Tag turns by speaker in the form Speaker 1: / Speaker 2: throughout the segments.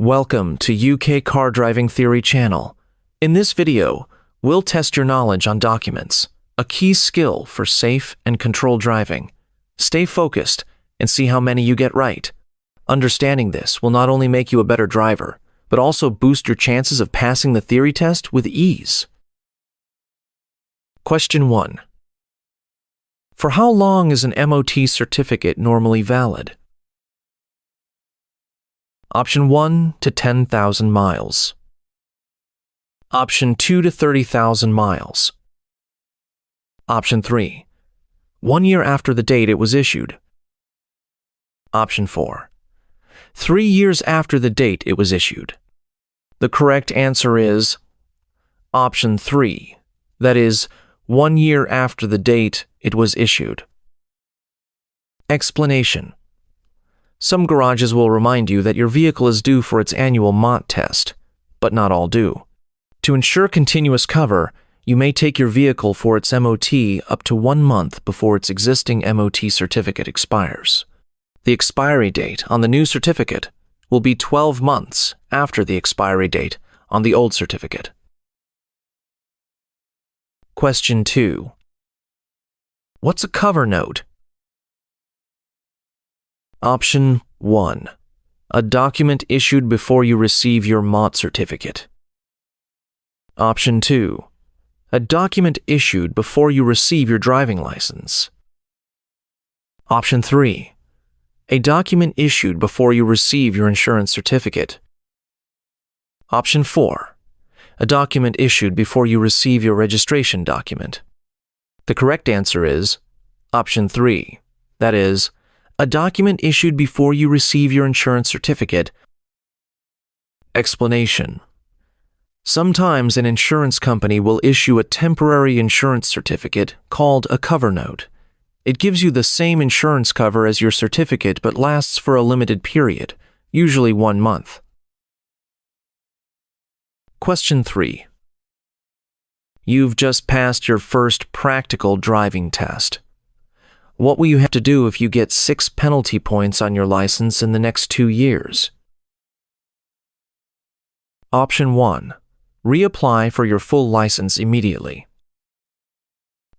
Speaker 1: Welcome to UK Car Driving Theory channel. In this video, we'll test your knowledge on documents, a key skill for safe and controlled driving. Stay focused and see how many you get right. Understanding this will not only make you a better driver, but also boost your chances of passing the theory test with ease. Question 1. For how long is an MOT certificate normally valid? Option 1 to 10,000 miles. Option 2 to 30,000 miles. Option 3. 1 year after the date it was issued. Option 4. 3 years after the date it was issued. The correct answer is Option 3, that is, 1 year after the date it was issued. Explanation. Some garages will remind you that your vehicle is due for its annual MOT test, but not all do. To ensure continuous cover, you may take your vehicle for its MOT up to 1 month before its existing MOT certificate expires. The expiry date on the new certificate will be 12 months after the expiry date on the old certificate. Question 2. What's a cover note? Option 1. A document issued before you receive your MOT certificate. Option 2. A document issued before you receive your driving license. Option 3. A document issued before you receive your insurance certificate. Option 4. A document issued before you receive your registration document. The correct answer is Option 3, that is, a document issued before you receive your insurance certificate. Explanation. Sometimes an insurance company will issue a temporary insurance certificate called a cover note. It gives you the same insurance cover as your certificate but lasts for a limited period, usually 1 month. Question 3. You've just passed your first practical driving test. What will you have to do if you get 6 penalty points on your license in the next 2 years? Option 1. Reapply for your full license immediately.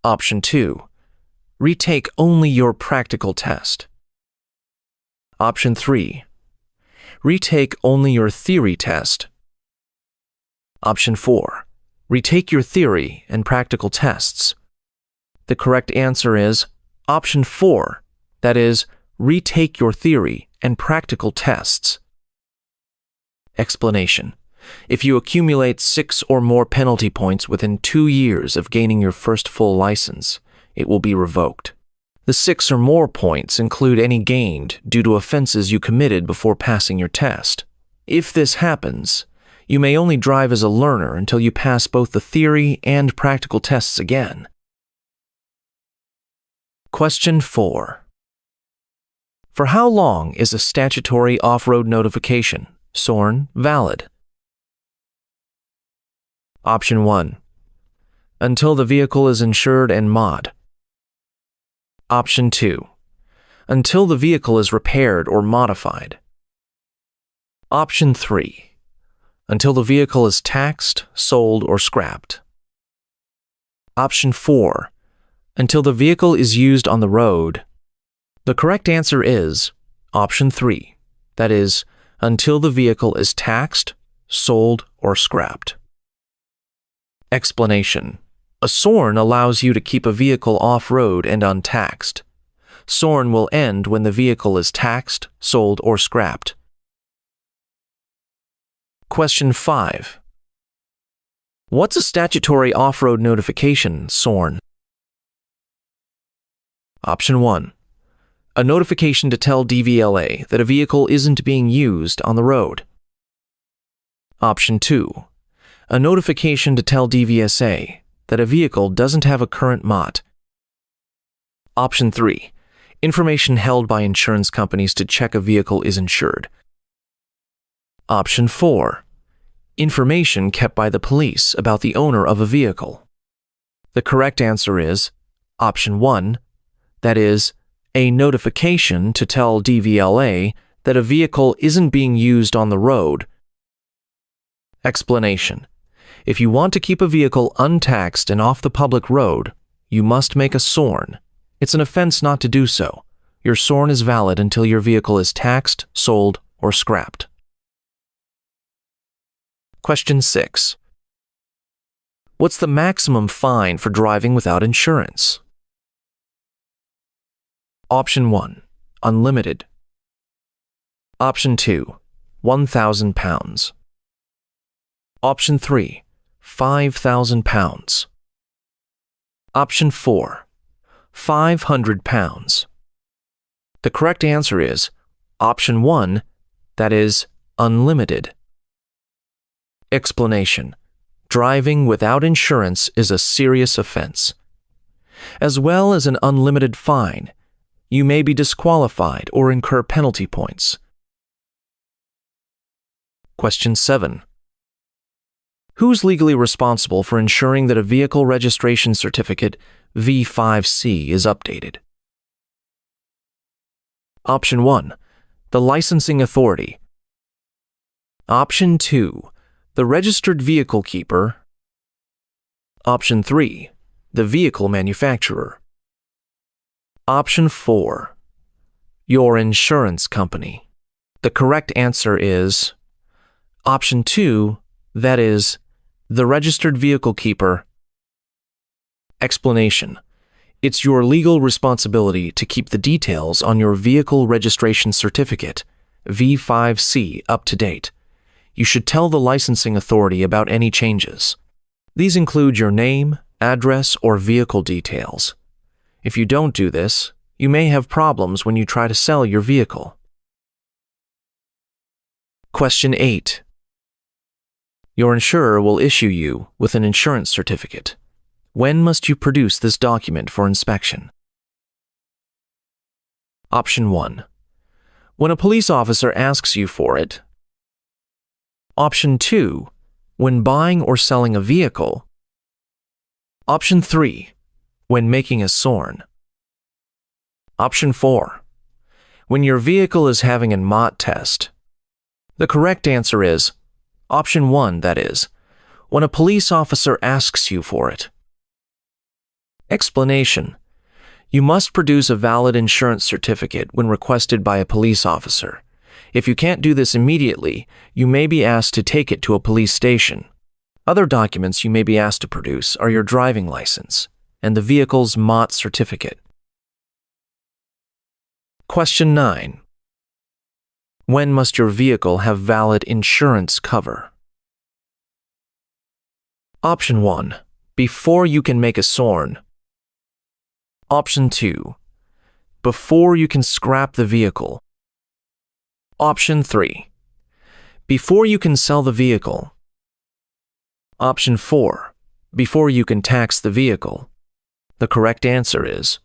Speaker 1: Option 2. Retake only your practical test. Option 3. Retake only your theory test. Option 4. Retake your theory and practical tests. The correct answer is Option 4, that is, retake your theory and practical tests. Explanation. If you accumulate 6 or more penalty points within 2 years of gaining your first full license, it will be revoked. The 6 or more points include any gained due to offenses you committed before passing your test. If this happens, you may only drive as a learner until you pass both the theory and practical tests again. Question 4. For how long is a statutory off-road notification, SORN, valid? Option 1. Until the vehicle is insured and mod. Option 2. Until the vehicle is repaired or modified. Option 3. Until the vehicle is taxed, sold, or scrapped. Option 4. Until the vehicle is used on the road. The correct answer is Option 3, that is, until the vehicle is taxed, sold, or scrapped. Explanation. A SORN allows you to keep a vehicle off-road and untaxed. SORN will end when the vehicle is taxed, sold, or scrapped. Question 5. What's a statutory off-road notification, SORN? Option 1. A notification to tell DVLA that a vehicle isn't being used on the road. Option 2. A notification to tell DVSA that a vehicle doesn't have a current MOT. Option 3. Information held by insurance companies to check a vehicle is insured. Option 4. Information kept by the police about the owner of a vehicle. The correct answer is Option 1, that is, a notification to tell DVLA that a vehicle isn't being used on the road. Explanation. If you want to keep a vehicle untaxed and off the public road, you must make a SORN. It's an offense not to do so. Your SORN is valid until your vehicle is taxed, sold, or scrapped. Question 6. What's the maximum fine for driving without insurance? Option 1. Unlimited. Option 2. £1,000. Option 3. £5,000. Option 4. £500. The correct answer is Option 1, that is, unlimited. Explanation. Driving without insurance is a serious offense. As well as an unlimited fine, you may be disqualified or incur penalty points. Question 7. Who's legally responsible for ensuring that a vehicle registration certificate, V5C, is updated? Option 1. The licensing authority. Option 2. The registered vehicle keeper. Option 3. The vehicle manufacturer. Option 4. Your insurance company. The correct answer is Option 2, that is, the registered vehicle keeper. Explanation. It's your legal responsibility to keep the details on your vehicle registration certificate, V5C, up to date. You should tell the licensing authority about any changes. These include your name, address, or vehicle details. If you don't do this, you may have problems when you try to sell your vehicle. Question 8. Your insurer will issue you with an insurance certificate. When must you produce this document for inspection? Option 1. When a police officer asks you for it. Option 2. When buying or selling a vehicle. Option 3. When making a SORN. Option 4. When your vehicle is having a MOT test. The correct answer is Option 1, that is, when a police officer asks you for it. Explanation. You must produce a valid insurance certificate when requested by a police officer. If you can't do this immediately, you may be asked to take it to a police station. Other documents you may be asked to produce are your driving license and the vehicle's MOT certificate. Question 9. When must your vehicle have valid insurance cover? Option 1. Before you can make a SORN. Option 2. Before you can scrap the vehicle. Option 3. Before you can sell the vehicle. Option 4. Before you can tax the vehicle. The correct answer is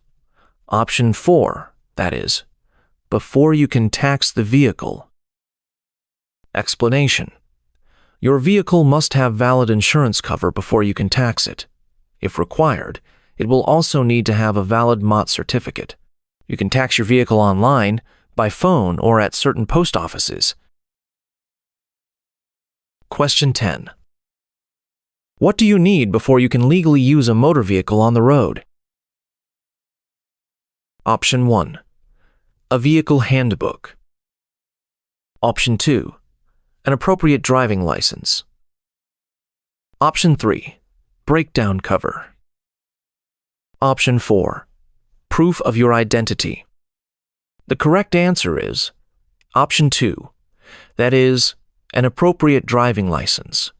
Speaker 1: Option 4, that is, before you can tax the vehicle. Explanation. Your vehicle must have valid insurance cover before you can tax it. If required, it will also need to have a valid MOT certificate. You can tax your vehicle online, by phone, or at certain post offices. Question 10. What do you need before you can legally use a motor vehicle on the road? Option 1. A vehicle handbook. Option 2. An appropriate driving license. Option 3. Breakdown cover. Option 4. Proof of your identity. The correct answer is Option 2, that is, an appropriate driving license.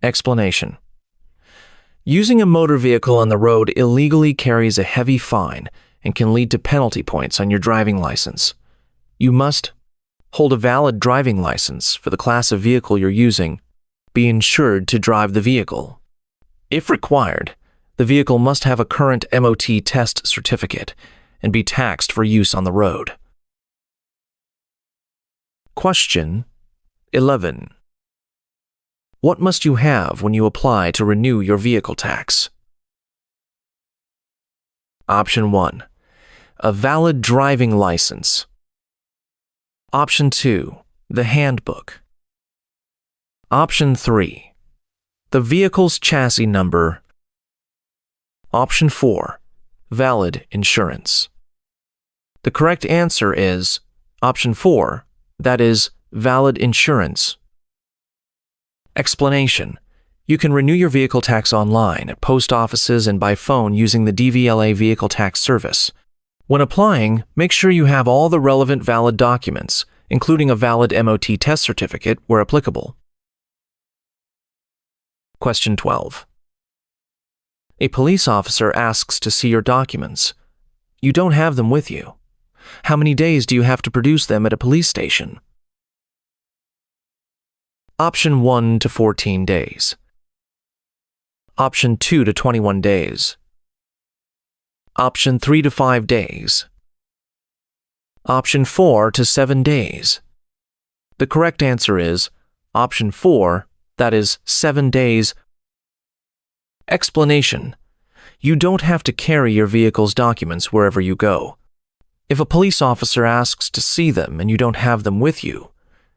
Speaker 1: Explanation. Using a motor vehicle on the road illegally carries a heavy fine and can lead to penalty points on your driving license. You must hold a valid driving license for the class of vehicle you're using, be insured to drive the vehicle. If required, the vehicle must have a current MOT test certificate and be taxed for use on the road. Question 11. What must you have when you apply to renew your vehicle tax? Option 1. A valid driving license. Option 2, the handbook. Option 3, the vehicle's chassis number. Option 4, valid insurance. The correct answer is option 4, that is, valid insurance. Explanation. You can renew your vehicle tax online at post offices and by phone using the DVLA vehicle tax service. When applying, make sure you have all the relevant valid documents, including a valid MOT test certificate where applicable. Question 12. A police officer asks to see your documents. You don't have them with you. How many days do you have to produce them at a police station? Option 1 to 14 days. Option 2 to 21 days. Option 3 to 5 days. Option 4 to 7 days. The correct answer is option 4, that is 7 days. Explanation. You don't have to carry your vehicle's documents wherever you go. If a police officer asks to see them and you don't have them with you,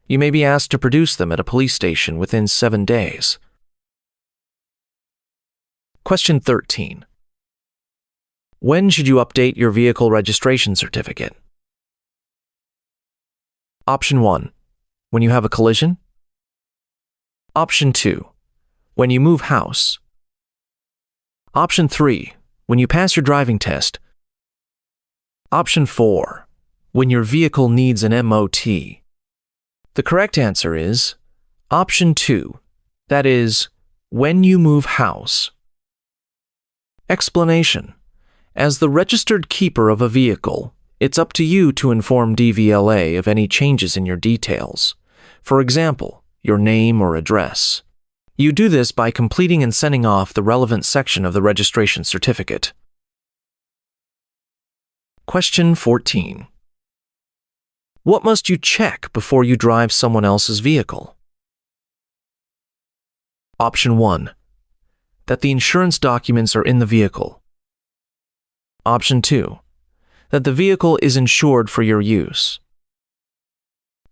Speaker 1: you may be asked to produce them at a police station within 7 days. Question 13. When should you update your vehicle registration certificate? Option 1. When you have a collision. Option 2. When you move house. Option 3. When you pass your driving test. Option 4. When your vehicle needs an MOT. The correct answer is option 2, that is, when you move house. Explanation. As the registered keeper of a vehicle, it's up to you to inform DVLA of any changes in your details. For example, your name or address. You do this by completing and sending off the relevant section of the registration certificate. Question 14. What must you check before you drive someone else's vehicle? Option 1. That the insurance documents are in the vehicle. Option 2. That the vehicle is insured for your use.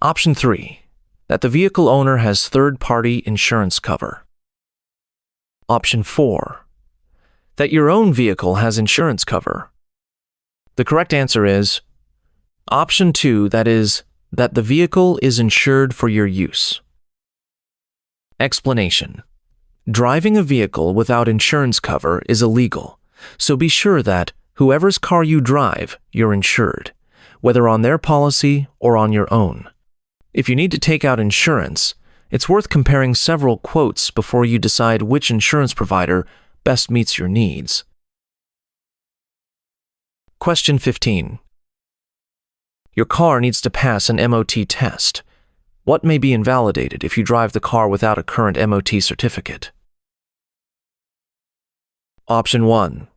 Speaker 1: Option 3. That the vehicle owner has third-party insurance cover. Option 4. That your own vehicle has insurance cover. The correct answer is option 2, that is, that the vehicle is insured for your use. Explanation. Driving a vehicle without insurance cover is illegal, so be sure that whoever's car you drive, you're insured, whether on their policy or on your own. If you need to take out insurance, it's worth comparing several quotes before you decide which insurance provider best meets your needs. Question 15. Your car needs to pass an MOT test. What may be invalidated if you drive the car without a current MOT certificate? Option 1.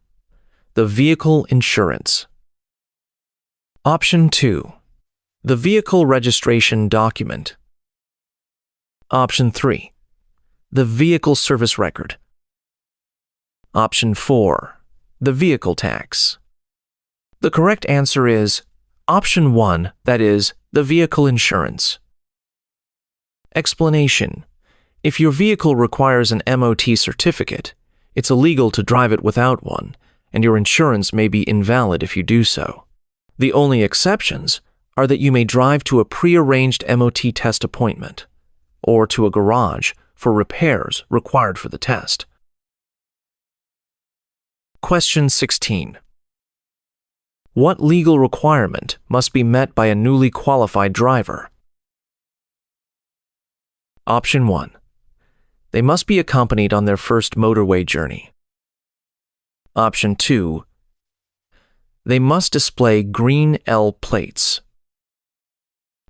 Speaker 1: The vehicle insurance. Option 2. The vehicle registration document. Option 3. The vehicle service record. Option 4. The vehicle tax. The correct answer is option 1, that is, the vehicle insurance. Explanation. If your vehicle requires an MOT certificate, it's illegal to drive it without one, and your insurance may be invalid if you do so. The only exceptions are that you may drive to a pre-arranged MOT test appointment, or to a garage for repairs required for the test. Question 16. What legal requirement must be met by a newly qualified driver? Option 1. They must be accompanied on their first motorway journey. Option 2. They must display green L plates.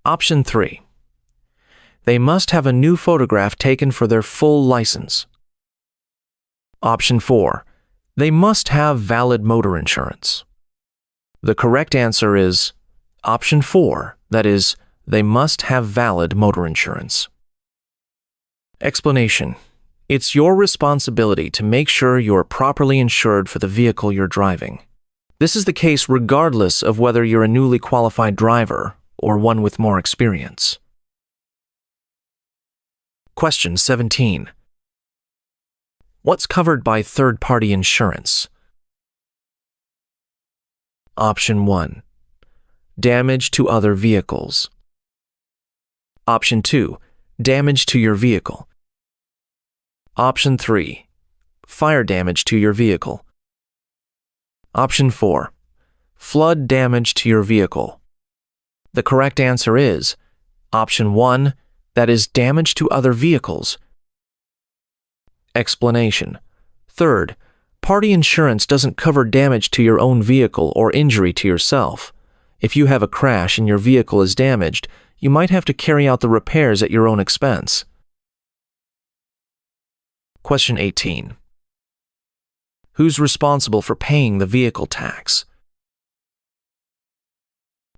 Speaker 1: Option 3. They must have a new photograph taken for their full license. Option 4. They must have valid motor insurance. The correct answer is option 4, that is, they must have valid motor insurance. Explanation. It's your responsibility to make sure you're properly insured for the vehicle you're driving. This is the case regardless of whether you're a newly qualified driver or one with more experience. Question 17. What's covered by third-party insurance? Option 1. Damage to other vehicles. Option 2. Damage to your vehicle. Option 3. Fire damage to your vehicle. Option 4. Flood damage to your vehicle. The correct answer is Option 1, that is damage to other vehicles. Explanation. Third, party insurance doesn't cover damage to your own vehicle or injury to yourself. If you have a crash and your vehicle is damaged, you might have to carry out the repairs at your own expense. Question 18. Who's responsible for paying the vehicle tax?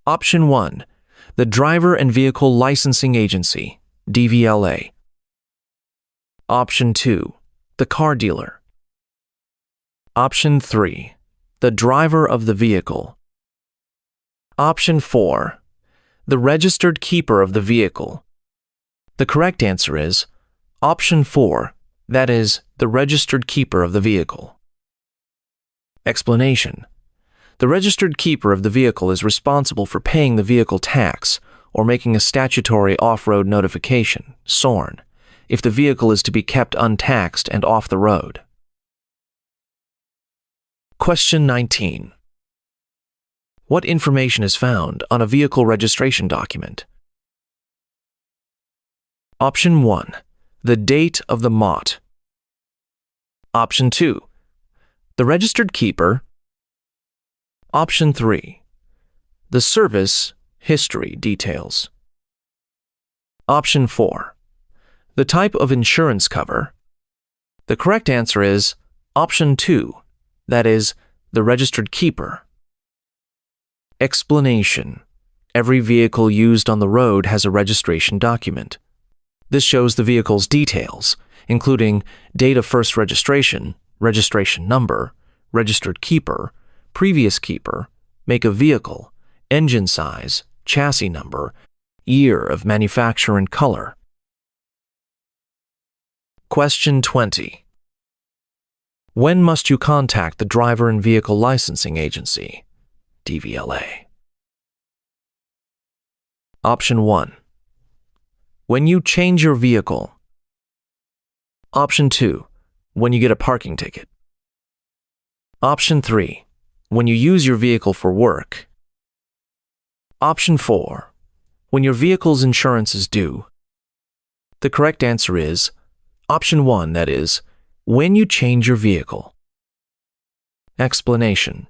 Speaker 1: Option 1. The Driver and Vehicle Licensing Agency, DVLA. Option 2. The car dealer. Option 3. The driver of the vehicle. Option 4. The registered keeper of the vehicle. The correct answer is Option 4, that is, the registered keeper of the vehicle. Explanation. The registered keeper of the vehicle is responsible for paying the vehicle tax or making a statutory off-road notification, SORN, if the vehicle is to be kept untaxed and off the road. Question 19. What information is found on a vehicle registration document? Option 1. The date of the MOT. Option 2. The registered keeper. Option 3. The service history details. Option 4. The type of insurance cover. The correct answer is Option 2, that is, the registered keeper. Explanation. Every vehicle used on the road has a registration document. This shows the vehicle's details, including date of first registration, registration number, registered keeper, previous keeper, make of vehicle, engine size, chassis number, year of manufacture and color. Question 20. When must you contact the Driver and Vehicle Licensing Agency, DVLA? Option 1. When you change your vehicle. Option 2. When you get a parking ticket. Option 3. When you use your vehicle for work. Option 4. When your vehicle's insurance is due. The correct answer is Option 1, that is, when you change your vehicle. Explanation.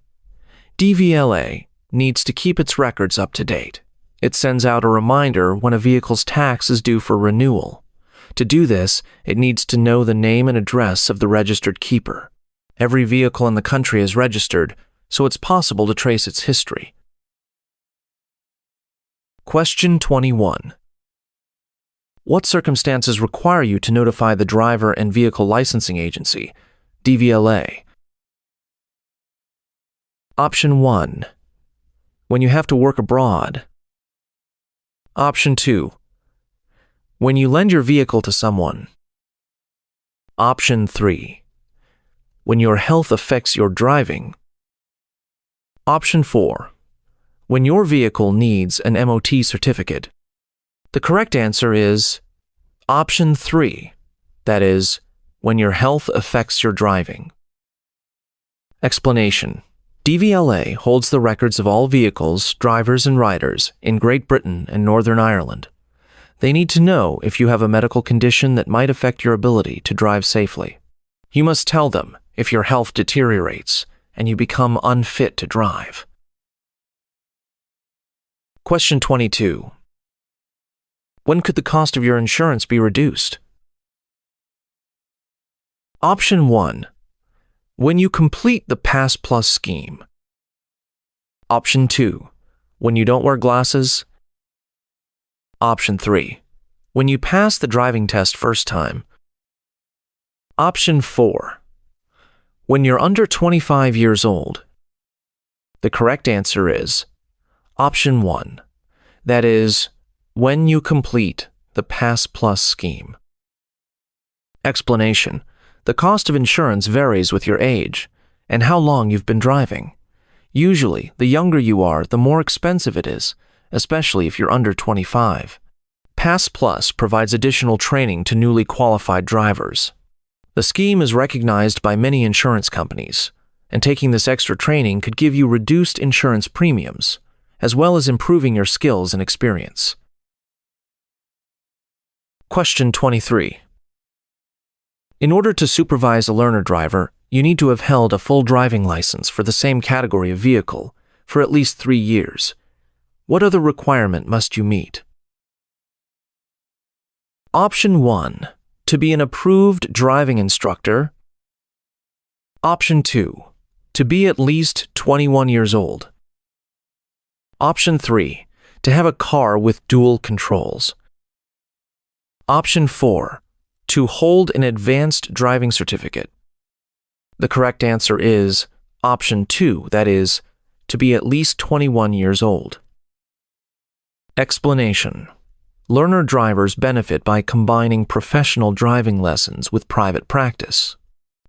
Speaker 1: DVLA needs to keep its records up to date. It sends out a reminder when a vehicle's tax is due for renewal. To do this, it needs to know the name and address of the registered keeper. Every vehicle in the country is registered, so it's possible to trace its history. Question 21. What circumstances require you to notify the Driver and Vehicle Licensing Agency, DVLA? Option 1. When you have to work abroad. Option 2. When you lend your vehicle to someone. Option 3. When your health affects your driving. Option 4. When your vehicle needs an MOT certificate. The correct answer is Option 3, that is, when your health affects your driving. Explanation. DVLA holds the records of all vehicles, drivers, and riders in Great Britain and Northern Ireland. They need to know if you have a medical condition that might affect your ability to drive safely. You must tell them if your health deteriorates and you become unfit to drive. Question 22. When could the cost of your insurance be reduced? Option 1. When you complete the Pass Plus scheme. Option 2. When you don't wear glasses. Option 3. When you pass the driving test first time. Option 4. When you're under 25 years old. The correct answer is Option 1. that is, when you complete the Pass Plus scheme. Explanation: the cost of insurance varies with your age and how long you've been driving. Usually, the younger you are, the more expensive it is, especially if you're under 25. Pass Plus provides additional training to newly qualified drivers. The scheme is recognized by many insurance companies, and taking this extra training could give you reduced insurance premiums, as well as improving your skills and experience. Question 23. In order to supervise a learner driver, you need to have held a full driving license for the same category of vehicle for at least 3 years. What other requirement must you meet? Option 1. To be an approved driving instructor. Option 2. To be at least 21 years old. Option 3. To have a car with dual controls. Option 4. To hold an advanced driving certificate. The correct answer is Option 2, that is, to be at least 21 years old. Explanation: learner drivers benefit by combining professional driving lessons with private practice.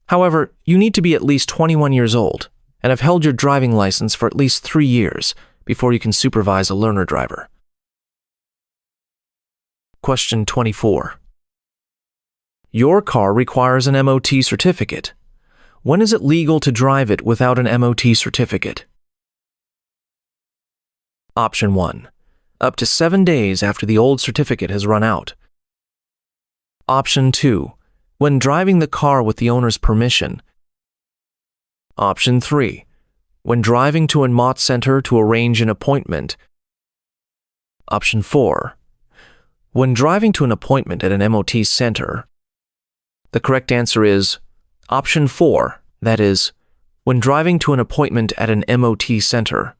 Speaker 1: However, you need to be at least 21 years old and have held your driving license for at least 3 years before you can supervise a learner driver. Question 24. Your car requires an MOT certificate. When is it legal to drive it without an MOT certificate? Option 1. Up to 7 days after the old certificate has run out. Option 2. When driving the car with the owner's permission. Option 3. When driving to a MOT center to arrange an appointment. Option 4. When driving to an appointment at an MOT center. The correct answer is Option 4, that is, when driving to an appointment at an MOT center.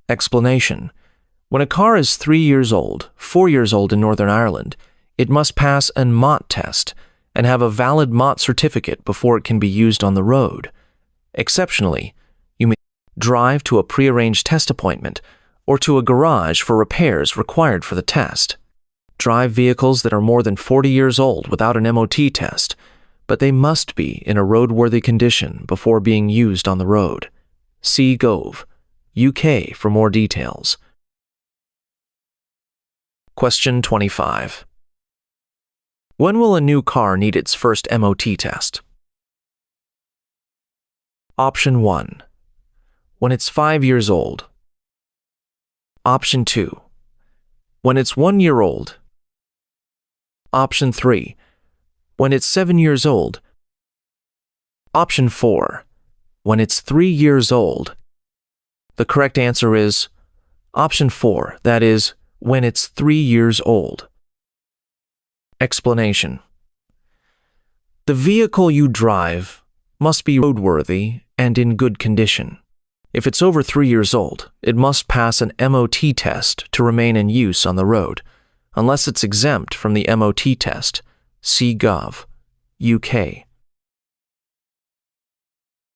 Speaker 1: Explanation: when a car is 3 years old, 4 years old in Northern Ireland, it must pass a MOT test and have a valid MOT certificate before it can be used on the road. Exceptionally, you may drive to a prearranged test appointment or to a garage for repairs required for the test. Drive vehicles that are more than 40 years old without an MOT test, but they must be in a roadworthy condition before being used on the road. See Gov, UK for more details. Question 25. When will a new car need its first MOT test? Option 1. When it's 5 years old. Option 2. When it's 1 year old. Option 3. When it's 7 years old. Option 4. When it's 3 years old. The correct answer is Option 4, that is, when it's 3 years old. Explanation: the vehicle you drive must be roadworthy and in good condition. If it's over 3 years old, it must pass an MOT test to remain in use on the road, unless it's exempt from the MOT test. See Gov, UK.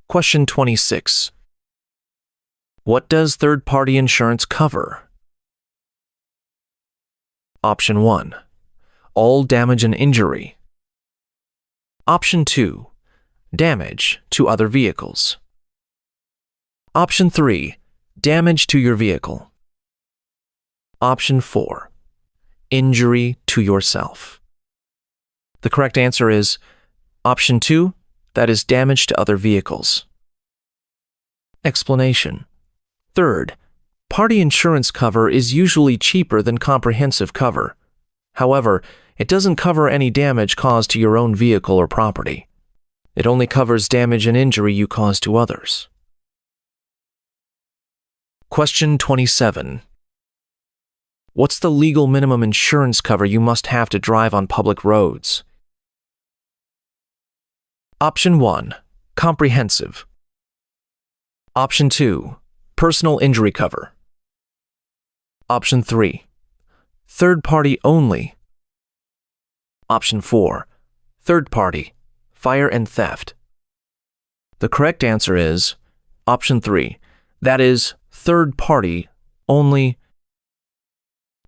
Speaker 1: Question 26. What does third-party insurance cover? Option 1. All damage and injury. Option 2. Damage to other vehicles. Option 3. Damage to your vehicle. Option 4. Injury to yourself. The correct answer is Option 2, that is damage to other vehicles. Explanation: third-party insurance cover is usually cheaper than comprehensive cover. However, it doesn't cover any damage caused to your own vehicle or property. It only covers damage and injury you cause to others. Question 27. What's the legal minimum insurance cover you must have to drive on public roads? Option 1. Comprehensive. Option 2. Personal injury cover. Option 3. Third party only. Option 4. Third party, fire and theft. The correct answer is Option 3, that is third party only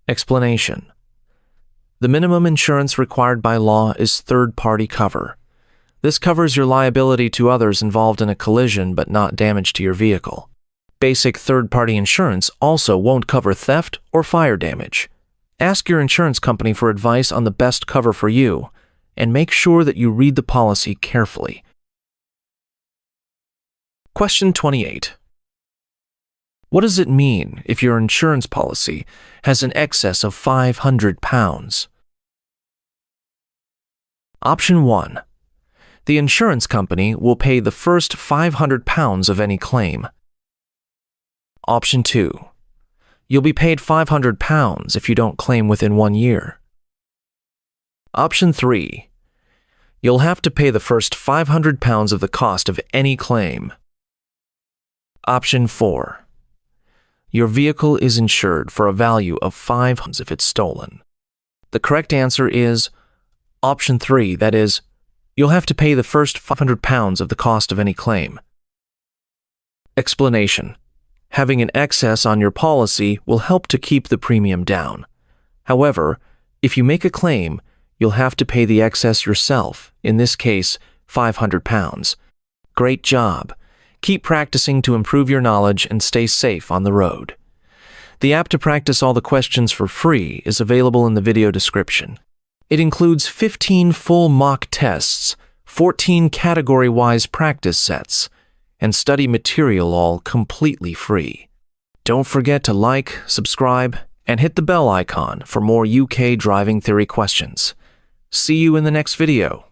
Speaker 1: Explanation. The minimum insurance required by law is third-party cover. This covers your liability to others involved in a collision but not damage to your vehicle. Basic third-party insurance also won't cover theft or fire damage. Ask your insurance company for advice on the best cover for you, and make sure that you read the policy carefully. Question 28. What does it mean if your insurance policy has an excess of £500? Option 1. The insurance company will pay the first £500 of any claim. Option 2. You'll be paid £500 if you don't claim within 1 year. Option 3. You'll have to pay the first £500 of the cost of any claim. Option 4. Your vehicle is insured for a value of £500 if it's stolen. The correct answer is Option 3, that is, you'll have to pay the first £500 of the cost of any claim. Explanation. Having an excess on your policy will help to keep the premium down. However, if you make a claim, you'll have to pay the excess yourself, in this case, £500. Great job. Keep practicing to improve your knowledge and stay safe on the road. The app to practice all the questions for free is available in the video description. It includes 15 full mock tests, 14 category-wise practice sets, and study material all completely free. Don't forget to like, subscribe, and hit the bell icon for more UK driving theory questions. See you in the next video.